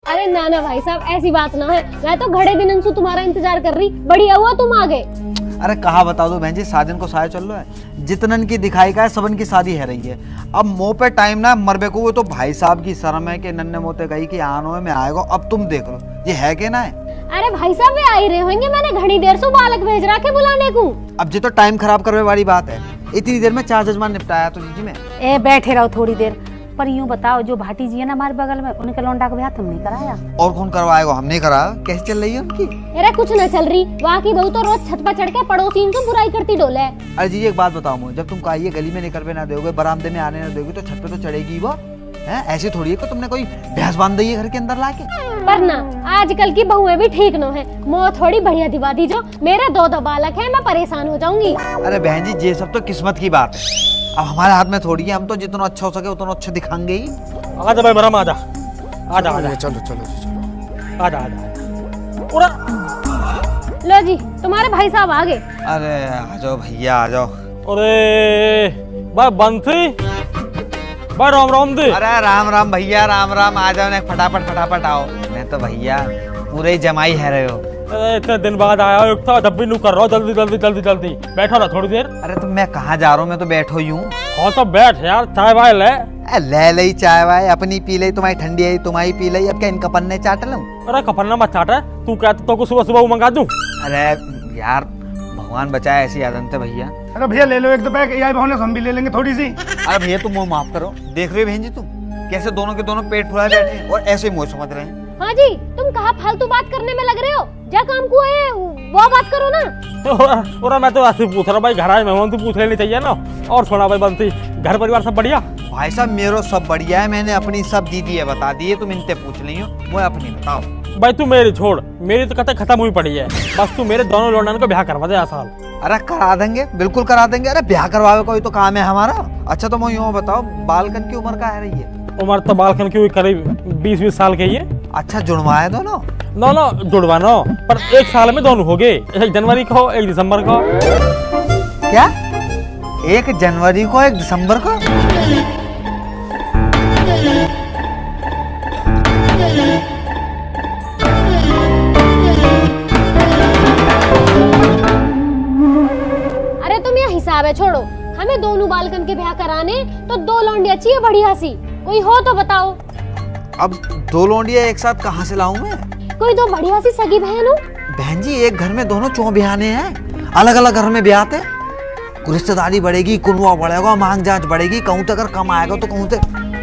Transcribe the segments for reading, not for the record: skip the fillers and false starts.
अरे ना ना भाई साहब, ऐसी बात ना है। मैं तो घड़े दिन से तुम्हारा इंतजार कर रही। बढ़िया हुआ तुम आ गए। अरे कहा बता दो बहन जी, शादीन को साय चल रहा है, जितनन की दिखाई का है सबन की शादी है रही है। अब मुंह पे टाइम ना मरबे को, वो तो भाई साहब की शर्म है कि नन्ने मोते गई कि आनो में आएगा। अब तुम देख लो ये है कि ना है। अरे भाई साहब वे आ ही रहे होंगे, मैंने घड़ी देर से बालक भेज रहा के बुलाने को। अब ये तो टाइम खराब करने वाली बात है। इतनी देर में 4 जजमान निपटाया तो जी में। ए बैठे रहो थोड़ी देर। पर यूँ बताओ, जो भाटी जी है ना हमारे बगल में, उनके लौंडा का ब्याह तुमने कराया? और कौन करवाएगा, हमने करा। कैसे चल रही है उनकी? अरे कुछ न चल रही, वहाँ की बहू तो रोज छत पर चढ़ के पड़ोसी से बुराई करती डोले। अरे जी एक बात बताओ मुझे, जब तुम कहिए गली में निकलवे ना दोगे, बरामदे में आने ना दोगे, तो छत पे तो चढ़ेगी वो है। ऐसी थोड़ी है कि तुमने कोई भैंस बांध दी है घर के अंदर लाके। पर ना आजकल की बहुएं भी ठीक न है। मोह थोड़ी बढ़िया दिवा दी जो। मेरे 2 बालक है, मैं परेशान हो जाऊंगी। अरे बहन जी ये सब तो किस्मत की बात है, अब हमारे हाथ में थोड़ी है। हम तो जितना अच्छा हो सके उतना अच्छा दिखाएंगे ही। आजा भाई बरम, आजा आजा आजा चलो चलो चलो। आजा आजा। उड़ा लो जी तुम्हारे भाई साहब आ गए। अरे आ जाओ भैया आ जाओ। अरे भाई बंसी, भाई राम राम दे। अरे राम राम भैया, राम राम। आ जाओ ना, फटाफट फटाफट आओ। मैं तो भैया पूरे ही जमाई है रहे हो। अरे इतने दिन बाद आया हो, था जब भी नू कर रहा हो, जल्दी जल्दी जल्दी जल्दी बैठो ना थोड़ी देर। अरे तुम मैं कहाँ जा रहा हूँ, मैं तो बैठो ही हूँ। हाँ तो बैठ यार, चाय वाय ले। ले लई चाय वाय, अपनी पी लई, तुम्हारी ठंडी आई तुम्हारी पी लई। अब क्या इनका पन्ने चाट लूं? अरे कपन्ना मत चाट, तू कहता तो को सुबह सुबह वो मंगा दूं। अरे यार भगवान बचाए ऐसी आदत है भैया। अरे भैया ले लो एक दो पैक, यही बहाने हम भी ले लेंगे थोड़ी सी। अरे भैया तुम मुँह माफ करो। देख रहे हो बहन जी तुम कैसे दोनों के दोनों पेट फुलाए बैठे हैं और ऐसे मुँह समझ रहे हैं। हाँ जी, तुम कहाँ फालतू बात करने में लग रहे हो? जा काम को है वो बात करो ना। और मैं तो ऐसे पूछ रहा भाई, घर आए मेहमान तो पूछ लेनी चाहिए ना। और सुना भाई बंसी, घर परिवार सब बढ़िया? भाई साहब मेरो सब बढ़िया है, मैंने अपनी सब दीदी है बता दी है, तुम इनसे पूछ ली हो। वो अपनी बताओ। भाई तू मेरी छोड़, मेरी तो कथा खत्म हुई पड़ी है। बस तू मेरे दोनों लौंडन को ब्याह करवा दे साल। अरे करा देंगे, बिल्कुल करा देंगे। अरे ब्याह करवावे कोई तो काम है हमारा। अच्छा तो मैं यूँ बताओ, बालकन की उम्र का है रही है? उम्र तो बालकन की करीब 20-20 साल की है। अच्छा जुड़वाए दोनों? दोनों जुड़वानो, पर 1 साल में दोनों हो गए। 1 जनवरी को 1 दिसंबर को। क्या 1 जनवरी को 1 दिसंबर को? अरे तुम यह हिसाब है छोड़ो, हमें दोनों बालकन के ब्याह कराने तो 2 लौंडिया चाहिए बढ़िया सी। कोई हो तो बताओ। अब 2 लौंडिया एक साथ कहाँ से लाऊं मैं? कोई 2 बढ़िया सी सगी बहन हो। बहन जी एक घर में दोनों चौ ब्याहने हैं, अलग अलग घर में ब्याह थे। रिश्तेदारी बढ़ेगी, कुनवा बढ़ेगा, मांग जांच बढ़ेगी। कहूँ तो अगर कम आएगा तो कहूँ तो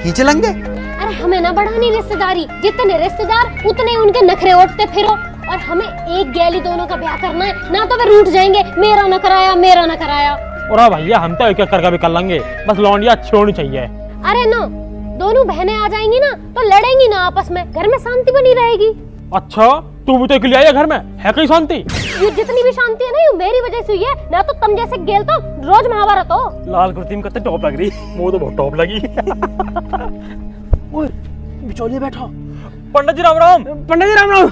खींच लेंगे। अरे हमें ना बढ़ानी रिश्तेदारी, जितने रिश्तेदार उतने उनके नखरे ओटते फिरो। और हमें एक गैली दोनों का ब्याह करना है, ना तो वे रूठ जाएंगे, मेरा न कराया मेरा न कराया। और भैया हम तो एक एक करके भी कर लेंगे, बस लौंडिया अच्छी होनी चाहिए। अरे ना, दोनों बहनें आ जाएंगी ना तो लड़ेंगी ना आपस में, घर में शांति बनी रहेगी। अच्छा तू भी तो अकेली आई है घर में, है कहीं शांति? ये जितनी भी शांति है ना, ये मेरी वजह से हुई है। ना तो तुम जैसे गेल तो रोज महाभारत हो। लाल कुर्ती में कितने टॉप लग रही, मुझे तो बहुत टॉप लगी। ओए बिचौलिए बैठो। पंडित जी राम राम। पंडित जी राम राम।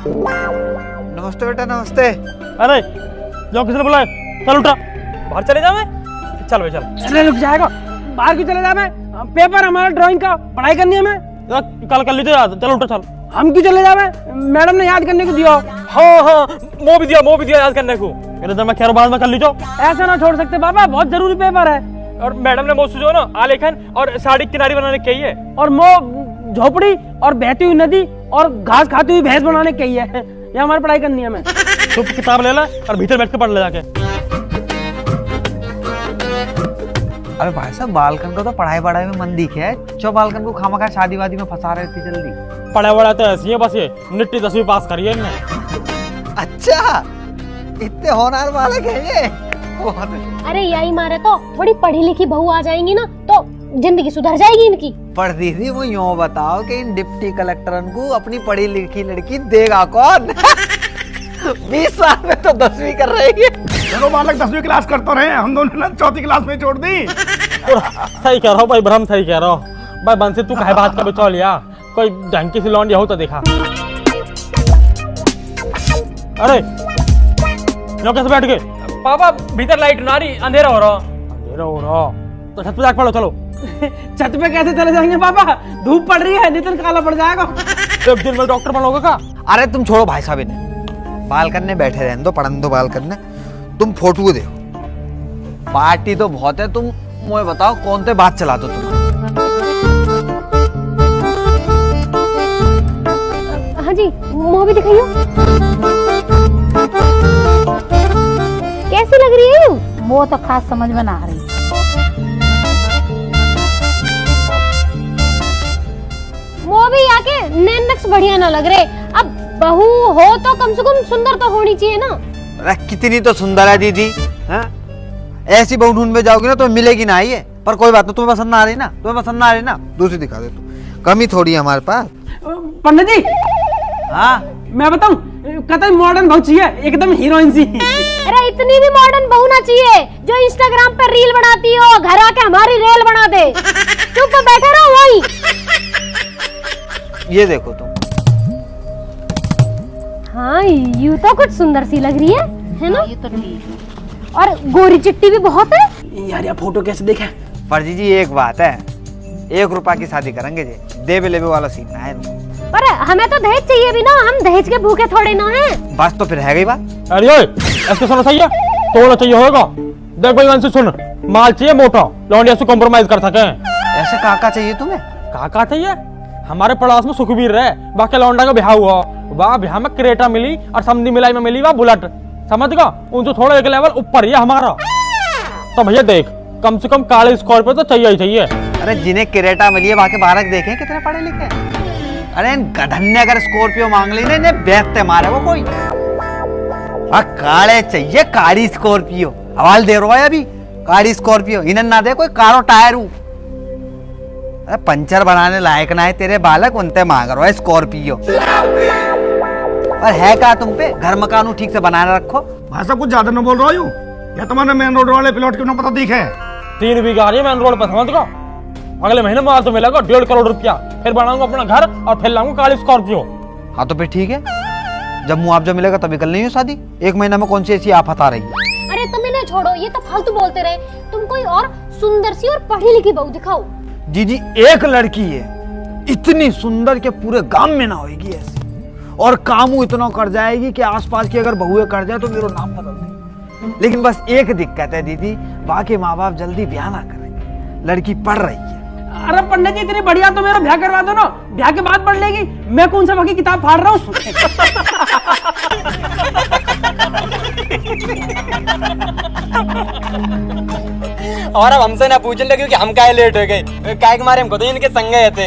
नमस्ते बेटा नमस्ते। अरे जाओ, किसने बुलाया? चल उठा, बाहर चले जा। मैं चल भाई चल। अरे रुक जाएगा, बाहर क्यों चले जा? मैं पेपर हमारा ड्राइंग का, पढ़ाई करनी है हमें। कल कर लीजिए याद। चल उठा चल। हम क्यों चले जा? मैडम ने याद करने को दिया। हाँ हाँ वो भी दिया याद करने को। मेरे तो मैं खैर बाद में कर लीजिए। ऐसा ना छोड़ सकते बाबा, बहुत जरूरी पेपर है। और मैडम ने मुझसे जो ना आलेखन और साड़ी किनारी बनाने की है, और झोपड़ी और बहती हुई नदी और घास खाती हुई भैंस बनाने की है। ये हमारी पढ़ाई करनी है हमें। तो किताब ले ला और भीतर बैठ के पढ़ ले जाके। अरे भाई साहब बालकन का तो पढ़ाई बढ़ाई में मन दिखे है, जो बालकन को खामखा शादी वादी में फंसा रहे थे जल्दी। पढ़ाई वढ़ाई तो ऐसी है, बस ये निट्टी 10वीं पास करी है इनने। अच्छा इतने होनहार बालक है ये। अरे यही मारे तो थोड़ी पढ़ी लिखी बहू आ जाएंगी ना तो जिंदगी सुधर जाएगी इनकी। पर दीदी वो यूँ बताओ कि इन डिप्टी कलेक्टरन को अपनी पढ़ी लिखी लड़की देगा कौन? 20 साल में तो 10वीं कर रही है। चलो बालक 10वीं क्लास करते रहे, हम दोनों ने 4th क्लास में छोड़ दी। सही कह रहा हूँ भाई ब्रह्म, सही कह रहा हूँ भाई। बंसी तू कहे बात का बचा लिया, कोई ढंग की सी लौंडिया हो तो देखा। अरे यहाँ कैसे बैठ गए? पापा भीतर लाइट ना रही, अंधेरा हो रहा। अंधेरा हो रहा तो छत पे जाके पढ़ो। चलो छत पे कैसे चले जाएंगे पापा, धूप पड़ रही है, नितिन काला पड़ जाएगा। एक दिन में डॉक्टर बनोगे का? अरे तुम छोड़ो भाई साहब इन्हें, बाल करने बैठे रहने दो, पढ़ने दो बाल करने। तुम फोटो देखो, पार्टी तो बहुत है। तुम मुझे बताओ कौन से बात चला दो तुम? हाँ जी, मूवी दिखाइयो। कैसी लग रही है? वो तो खास समझ में ना आ रही। मूवी आके नैनक्स बढ़िया ना लग रहे। अब बहू हो तो कम से कम सुंदर तो होनी चाहिए ना। अरे कितनी तो सुंदर है दीदी, हाँ? ऐसी बहू ढूंढ में जाओगी ना तो मिलेगी ना ये। पर कोई बात नहीं, तुम्हें पसंद ना आ रही ना, तुम्हें पसंद ना आ रही ना, दूसरी दिखा दे तू, कमी थोड़ी है हमारे पास। पंडित जी, हाँ मैं बताऊं, कतई मॉडर्न बहुत चाहिए, एकदम हीरोइन सी। अरे इतनी भी मॉडर्न बहू ना चाहिए जो इंस्टाग्राम पर रील बनाती हो, घर आके हमारी रेल बना दे। चुप बैठे रहो वहीं। ये देखो तुम। हाँ यू तो कुछ सुंदर सी लग रही है ना? ये तो ठीक। और गोरी चिट्टी भी बहुत है। यार ये फोटो कैसे देखे? फर्जी जी एक बात है, 1 रुपया की शादी करेंगे जी, देवे लेवे वाला सीन ना है। पर हमें तो दहेज चाहिए भी ना, हम दहेज के भूखे थोड़े ना हैं। बस तो फिर है गई बात। अरे ऐसे सुनो सही है, तोड़ना चाहिए होगा। देख भाई वंशी सुन, माल चाहिए मोटा, लौंडिया से कॉम्प्रोमाइज कर सके। ऐसे काका चाहिए तुम्हें? काका चाहिए? हमारे पड़ोस में सुखबीर रहे, बाकी लौंडा का ब्याह हुआ, वाह ब्याह में क्रेटा मिली और समधी मिलाई में मिली वाह बुलेट, समझ गया? उनसे थोड़ा एक लेवल ऊपर ही है हमारा। तो भैया देख, कम से कम काले स्कॉर्पियो तो चाहिए ही चाहिए। अरे जिन्हें क्रेटा मिली है बाकी बालक देखे कितने पढ़े लिखे। अरे गधन ने अगर स्कॉर्पियो मांग ली ना, इन्हें बेचते मारे वो कोई। काले चाहिए, काली स्कॉर्पियो हवाल दे रहा है अभी, काली स्कॉर्पियो। इन्हें ना दे कोई कारो टायर। अरे पंचर बनाने लायक ना है तेरे बालक, उनते मांग रहा है स्कॉर्पियो। और है क्या तुम पे? घर मकान ठीक से बनाने रखो। भाषा कुछ ज्यादा न बोल रहा हूँ, या तुम्हारे मेन रोड वाले प्लॉट क्यों ना पता दिखे? 3 बीघा है मेन रोड पर, समझ गया? अगले महीने माल तो मिलेगा 1.5 करोड़ रुपया, फिर बनाऊंगा अपना घर और फिर लाऊंगा काली स्कॉर्पियो। हाँ तो फिर ठीक है, जब मुआवजा मिलेगा तभी कर लेंगे शादी। 1 महीना में कौन सी ऐसी आफत आ रही है? अरे तुम इन्हें छोड़ो, ये तो फालतू बोलते रहे। तुम कोई और सुंदर सी और पढ़ी लिखी बहू दिखाओ। जी एक लड़की है इतनी सुंदर के पूरे गांव में ना होगी ऐसी, और कामू इतना कर जाएगी कि आसपास की अगर बहुएं कर जाए तो मेरा नाम बदल दे। लेकिन बस एक दिक्कत है दीदी, बाकी माँ बाप जल्दी ब्याह ना करेंगे, लड़की पढ़ रही है। अरे पंडित जी इतनी बढ़िया तो मेरा ब्याह करवा दो ना, ब्याह के बाद पढ़ लेगी। मैं कौन सा बाकी किताब फाड़ रहा हूँ? और अब हमसे ना पूछने लगे कि हम काहे लेट हो गए, काहे के मारे हमको तो इनके संग गए थे।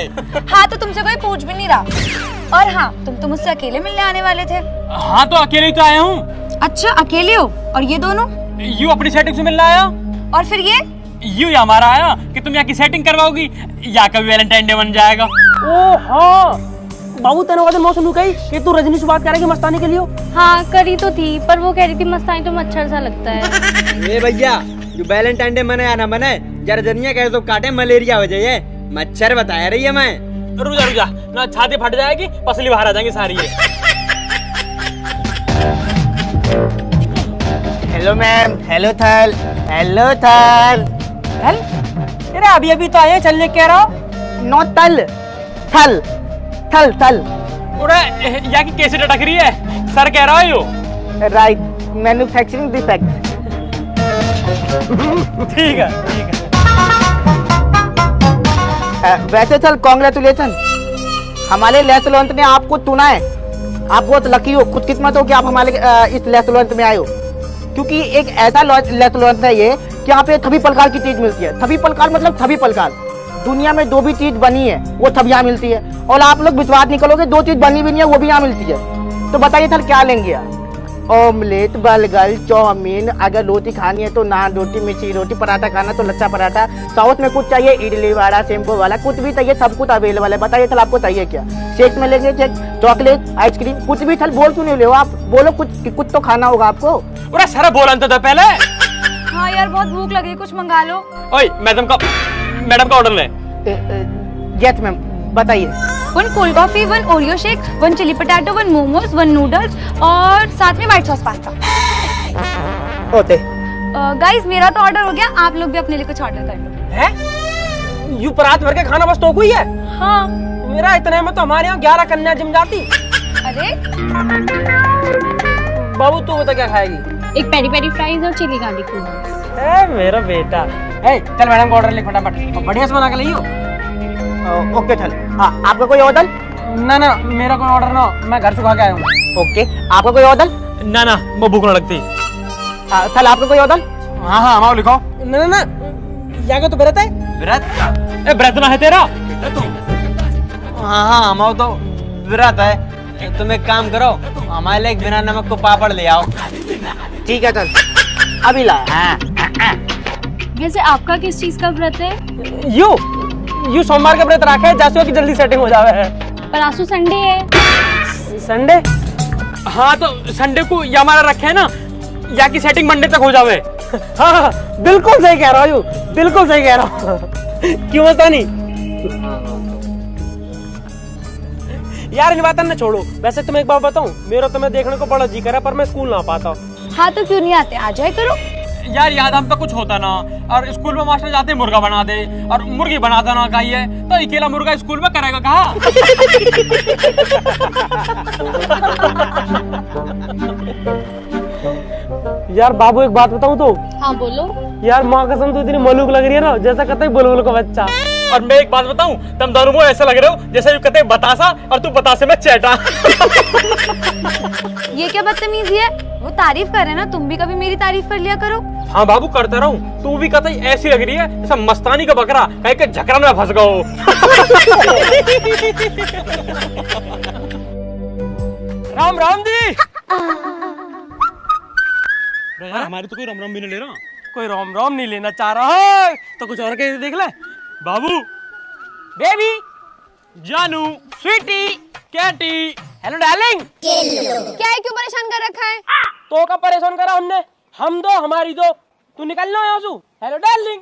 हाँ तो तुमसे कोई पूछ भी नहीं रहा। और हाँ, तुम तो मुझसे अकेले मिलने आने वाले थे। हाँ तो अकेले ही तो आया हूँ। अच्छा अकेले हो? और ये दोनों? यू अपनी सेटिंग से मिलने आया, और फिर ये? यू हमारा आया कि तुम यहाँ की सेटिंग करवाओगी, या कभी वैलेंटाइन डे बन जाएगा। ओ हाँ, बाबू तेरे वादन मौसम कही कि तू रजनी से बात करेगी मस्तानी के लिए? हाँ करी तो थी, पर वो कह रही थी मस्तानी तो मच्छर सा लगता है। ए भैया, जो वैलेंटाइन डे मने या ना मने, जरा जनिया कहे तो काटे मलेरिया हो जाए, मच्छर बताया रही है। मैं रुजा ना, छाती फट जाएगी, पसली बाहर आ जाएंगी सारी। हेलो मैम, हेलो थल, हेलो थल। थल? अरे अभी तो आए, चलने कह रहा हो? नो तल, थल थल थल। यहाँ की कैसे टटक रही है? सर कह रहा है यो। Right, manufacturing defect. ठीक है ठीक है। वैसे चल कॉन्ग्रेचुलेसन, हमारे लेसलॉन्ट ने आपको चुना है। आप बहुत लकी हो, खुद किस्मत हो कि आप हमारे इस लेसलॉन्ट में आए हो, क्योंकि एक ऐसा लेसलॉन्ट है ये कि यहाँ पे सभी प्रकार की चीज मिलती है। सभी प्रकार मतलब सभी प्रकार, दुनिया में जो भी चीज बनी है वो सब यहाँ मिलती है। और आप लोग विश्वास नहीं करोगे, 2 चीज बनी भी नहीं है वो भी यहाँ मिलती है। तो बताइए सर क्या लेंगे आप? ऑमलेट, बर्गर, चाउमीन, अगर रोटी खानी है तो नान रोटी, मिर्ची रोटी, पराठा खाना तो लच्छा पराठा, साउथ में कुछ चाहिए इडली वाला, शैम्पू वाला, कुछ भी चाहिए, सब कुछ अवेलेबल है। बताइए सर आपको चाहिए क्या? शेक में लेंगे शेक, चॉकलेट, आइसक्रीम, कुछ भी। सर बोल क्यों नहीं ले आप? बोलो कुछ तो खाना होगा आपको। अरे सर बोला तो पहले। हाँ यार बहुत भूख लगी, कुछ मंगा लो। ओए मैडम का ऑर्डर ले। यस मैम, बताइए। 1 cold coffee, 1 Oreo shake, 1 chilli potato, 1 momos, 1 noodles और साथ में white sauce pasta. Okay guys मेरा तो ऑर्डर हो गया, आप लोग भी अपने लिए कुछ ऑर्डर कर लो। है? यू परात भर के खाना बस तो कोई है? हाँ मेरा इतने में तो हमारे यहाँ 11 कन्या जिम जाती। अरे बाबू तू बता क्या खाएगी? एक पेरी पेरी फ्राइज और चिली गार्लिक नूडल्स। ए मेरा बेटा। ए चल मैडम का ऑर्डर लिख फटाफट और बढ़िया से बना के लाइयो। ओके चल। हाँ आपका कोई ऑर्डर? ना ना मेरा कोई ऑर्डर ना, मैं घर से खा के आया हूँ। ओके आपका कोई ऑर्डर? ना ना वो भूख ना लगती। चल आपका कोई ऑर्डर? हाँ हाँ हमारा लिखो। ना ना यहाँ का तो व्रत है। व्रत? ए व्रत ना है तेरा? हाँ हाँ हमारा तो व्रत है। तुम एक काम करो, हमारे लिए एक बिना नमक को पापड़ ले आओ। ठीक है चल अभी ला। वैसे आपका किस चीज का व्रत है? यू सोमवार का व्रत रखा है जासुआ की जल्दी सेटिंग हो जावे है। पर आज तो संडे है। संडे? हाँ तो संडे को या हमारा रखे है ना, या की सेटिंग मंडे तक हो जावे। हाँ बिल्कुल सही कह रहा हूँ, बिल्कुल सही कह रहा हूँ। क्यों बता नहीं यार, इन बातों ने छोड़ो। वैसे तुम्हें एक बात बताऊं, मेरा तुम्हें देखने को बड़ा जी करा पर मैं स्कूल ना पाता। हाँ तो क्यों नहीं आते, आ जाए करो। यार याद हम तो कुछ होता ना, और स्कूल में मास्टर जाते मुर्गा बना दे और मुर्गी बनाता ना खाइए, तो अकेला मुर्गा स्कूल में करेगा कहाँ? यार बाबू एक बात बताऊं तो? हाँ बोलो। यार माँ कसम तो इतनी मलूक लग रही है ना, जैसा कहते बुलबुल का बच्चा। और मैं एक बात बताऊं, तुम दोनों को ऐसा लग रहे हो जैसे कहते बतासा और तू बतासे में चैटा। ये क्या बदतमीजी है, वो तारीफ कर रहे हैं ना, तुम भी कभी मेरी तारीफ कर लिया करो। हाँ बाबू करता रहूं, तू भी कहता ऐसी लग रही है जैसा मस्तानी का बकरा कहीं के झकरा में फंस गओ। राम राम जी। यार हमारी तो कोई राम राम भी नहीं ले रहा। कोई राम राम नहीं लेना चाह रहा है तो कुछ और कहीं देख ले। बाबू, बेबी, जानू, स्वीटी, कैटी, हेलो डार्लिंग। क्या है, क्यों परेशान कर रखा है? तो का परेशान करा हमने, हम दो हमारी दो, तू निकलना यहाँ से। Hello darling.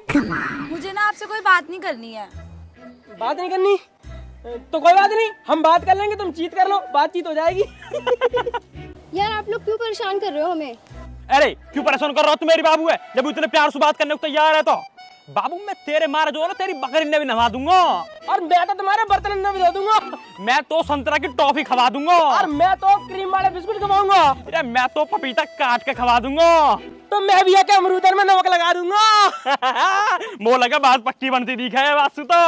मुझे ना आपसे कोई बात नहीं करनी है। बात नहीं करनी तो कोई बात नहीं, हम बात कर लेंगे, तुम चीट कर लो, बातचीत हो जाएगी। यार आप लोग क्यों परेशान कर रहे हो हमें? अरे क्यों परेशान कर रहा हो? तू मेरी बाबू है, जब इतने प्यार से बात करने को तैयार है तो बाबू मैं तेरे मारे जो है ना तेरी बकरी ने भी नहवा दूंगा, और मैं तो तुम्हारे बर्तन में भी धो दूंगा, मैं तो संतरा की टॉफी खवा दूंगा, और मैं तो क्रीम वाले बिस्कुट खवाऊंगा, अरे मैं तो पपीता काट के खवा दूंगा, तो मैं भी आके अमरूदन में नमक लगा दूंगा। मो लगा बात पट्टी बनती दिखा है वासु तो।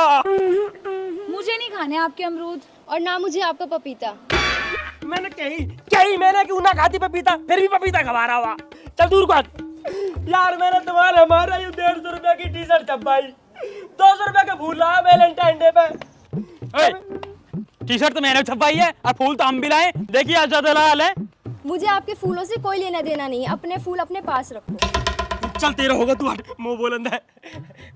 मुझे नहीं खाने आपके अमरूद, और ना मुझे आपका पपीता। मैंने कही मैंने क्यों ना खाती पपीता, फिर भी पपीता खवा रहा हुआ। चल दूर को। यार मैंने तुम्हारे हमारा 150 रुपए की टी शर्ट छपाई, 200 रुपए का फूल लाया वैलेंटाइन डे पे। टी शर्ट तो मैंने छपाई है और फूल तो हम भी लाए, देखिए आज ज्यादा लाल है। मुझे आपके फूलों से कोई लेना देना नहीं है, अपने फूल अपने पास रखो। चल तेरा होगा, तू मुंह बोलंद है,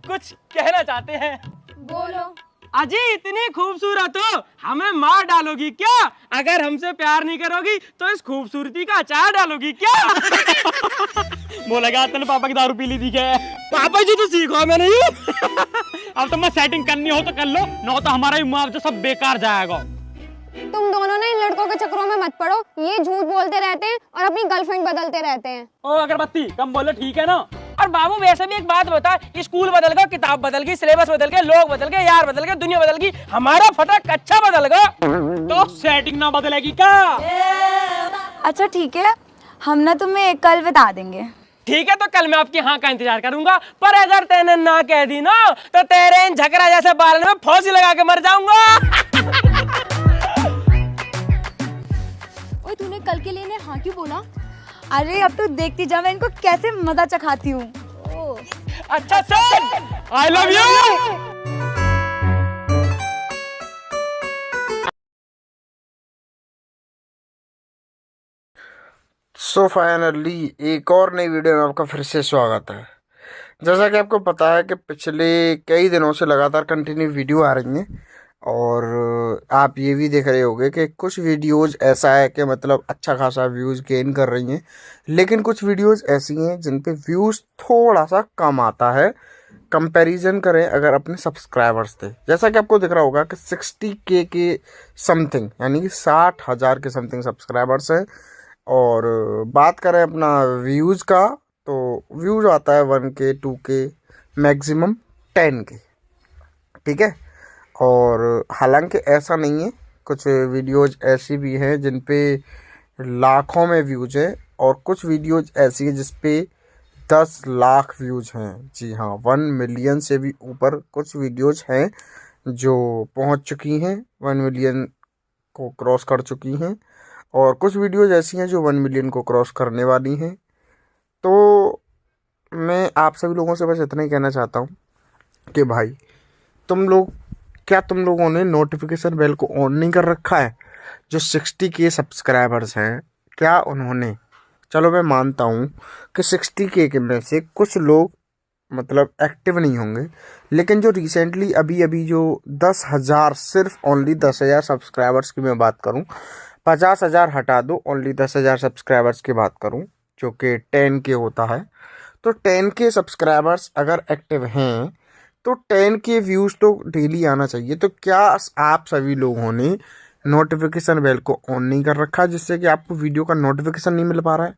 कुछ कहना चाहते हैं? बोलो। अजी इतनी खूबसूरत हो, हमें मार डालोगी क्या? अगर हमसे प्यार नहीं करोगी तो इस खूबसूरती का अचार डालोगी क्या? वो लगा तेने पापा की दारू पी ली थी क्या? पापा जी तो सीखो, मैं नहीं। अब तुम्हें सेटिंग करनी हो तो कर लो, न तो हमारा मुआवजा सब बेकार जाएगा। तुम दोनों ना इन लड़कों के चक्करों में मत पड़ो, ये झूठ बोलते रहते हैं और अपनी गर्लफ्रेंड बदलते रहते हैं। ओ अगरबत्ती कम बोलो, ठीक है ना? और बाबू वैसे भी एक बात बता, स्कूल बदल गया, किताब बदल गई, सिलेबस बदल गए, लोग बदल गए, यार बदल गए, दुनिया बदल गई, हमारा फटा कच्चा बदल गया, तो सेटिंग ना बदलेगी क्या? अच्छा ठीक है, हम ना तुम्हें कल बता देंगे। ठीक है, तो कल मैं आपकी हाँ का इंतजार करूंगा, पर अगर तेने ना कह दी ना तो तेरे इन झकरा जैसे बाल में फांसी लगा के मर जाऊंगा। ओए तूने कल के लिए ने हाँ क्यों बोला? अरे अब तो देखती जा मैं इनको कैसे मजा चखाती हूँ। अच्छा sir, I love you. So finally एक और नई वीडियो में आपका फिर से स्वागत है। जैसा कि आपको पता है कि पिछले कई दिनों से लगातार कंटिन्यू वीडियो आ रही हैं, और आप ये भी देख रहे होंगे कि कुछ वीडियोज़ ऐसा है कि मतलब अच्छा खासा व्यूज़ गेन कर रही हैं, लेकिन कुछ वीडियोज़ ऐसी हैं जिन पे व्यूज़ थोड़ा सा कम आता है कंपैरिजन करें अगर अपने सब्सक्राइबर्स थे। जैसा कि आपको दिख रहा होगा कि 60K के समथिंग, यानी कि 60,000 के समथिंग सब्सक्राइबर्स हैं। और बात करें अपना व्यूज़ का, तो व्यूज़ आता है 1K 2K मैक्सिमम 10K, ठीक है। और हालांकि ऐसा नहीं है, कुछ वीडियोज़ ऐसी भी हैं जिन पे लाखों में व्यूज है और कुछ वीडियोज़ ऐसी है जिस पे 10 लाख व्यूज हैं। जी हाँ, 1 मिलियन से भी ऊपर कुछ वीडियोज़ हैं जो पहुंच चुकी हैं, 1 मिलियन को क्रॉस कर चुकी हैं और कुछ वीडियोज़ ऐसी हैं जो 1 मिलियन को क्रॉस करने वाली हैं। तो मैं आप सभी लोगों से बस इतना ही कहना चाहता हूँ कि भाई तुम लोगों ने नोटिफिकेशन बेल को ऑन नहीं कर रखा है? जो 60K सब्सक्राइबर्स हैं, क्या उन्होंने, चलो मैं मानता हूँ कि 60K के में से कुछ लोग मतलब एक्टिव नहीं होंगे, लेकिन जो रिसेंटली अभी जो 10,000, सिर्फ ओनली 10,000 सब्सक्राइबर्स की मैं बात करूँ, 50,000 हटा दो, ओनली 10,000 सब्सक्राइबर्स की बात करूँ जो कि 10K होता है, तो 10K सब्सक्राइबर्स अगर एक्टिव हैं तो 10K व्यूज़ तो डेली आना चाहिए। तो क्या आप सभी लोगों ने नोटिफिकेशन बेल को ऑन नहीं कर रखा जिससे कि आपको वीडियो का नोटिफिकेशन नहीं मिल पा रहा है?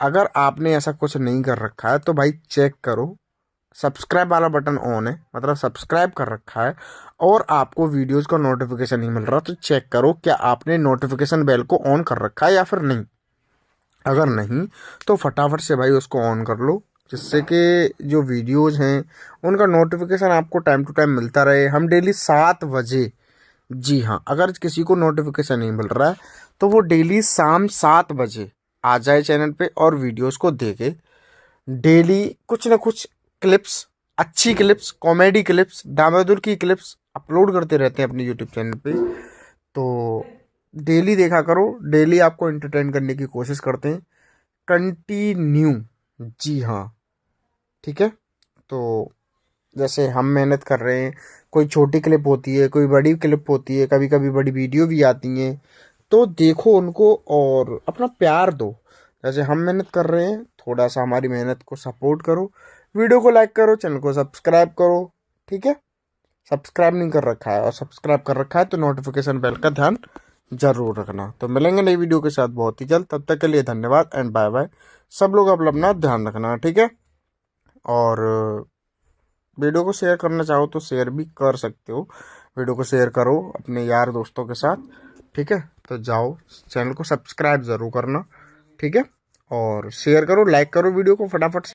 अगर आपने ऐसा कुछ नहीं कर रखा है तो भाई चेक करो, सब्सक्राइब वाला बटन ऑन है, मतलब सब्सक्राइब कर रखा है और आपको वीडियोज़ का नोटिफिकेशन नहीं मिल रहा, तो चेक करो क्या आपने नोटिफिकेशन बेल को ऑन कर रखा है या फिर नहीं। अगर नहीं तो फटाफट से भाई उसको ऑन कर लो, जिससे कि जो वीडियोज़ हैं उनका नोटिफिकेशन आपको टाइम टू टाइम मिलता रहे। हम डेली 7 बजे, जी हाँ, अगर किसी को नोटिफिकेशन नहीं मिल रहा है तो वो डेली शाम 7 बजे आ जाए चैनल पे और वीडियोज़ को देखे। डेली कुछ ना कुछ क्लिप्स, अच्छी क्लिप्स, कॉमेडी क्लिप्स, दामादुर की क्लिप्स अपलोड करते रहते हैं अपने यूट्यूब चैनल पे, तो डेली देखा करो। डेली आपको एंटरटेन करने की कोशिश करते हैं, कंटिन्यू। जी हाँ, ठीक है। तो जैसे हम मेहनत कर रहे हैं, कोई छोटी क्लिप होती है, कोई बड़ी क्लिप होती है, कभी कभी बड़ी वीडियो भी आती हैं, तो देखो उनको और अपना प्यार दो। जैसे हम मेहनत कर रहे हैं, थोड़ा सा हमारी मेहनत को सपोर्ट करो, वीडियो को लाइक करो, चैनल को सब्सक्राइब करो, ठीक है। सब्सक्राइब नहीं कर रखा है और सब्सक्राइब कर रखा है तो नोटिफिकेशन बेल का ध्यान जरूर रखना। तो मिलेंगे नई वीडियो के साथ बहुत ही जल्द, तब तक के लिए धन्यवाद एंड बाय बाय। सब लोग अपना ध्यान रखना, ठीक है। और वीडियो को शेयर करना चाहो तो शेयर भी कर सकते हो, वीडियो को शेयर करो अपने यार दोस्तों के साथ, ठीक है। तो जाओ चैनल को सब्सक्राइब ज़रूर करना, ठीक है, और शेयर करो, लाइक करो वीडियो को फटाफट से।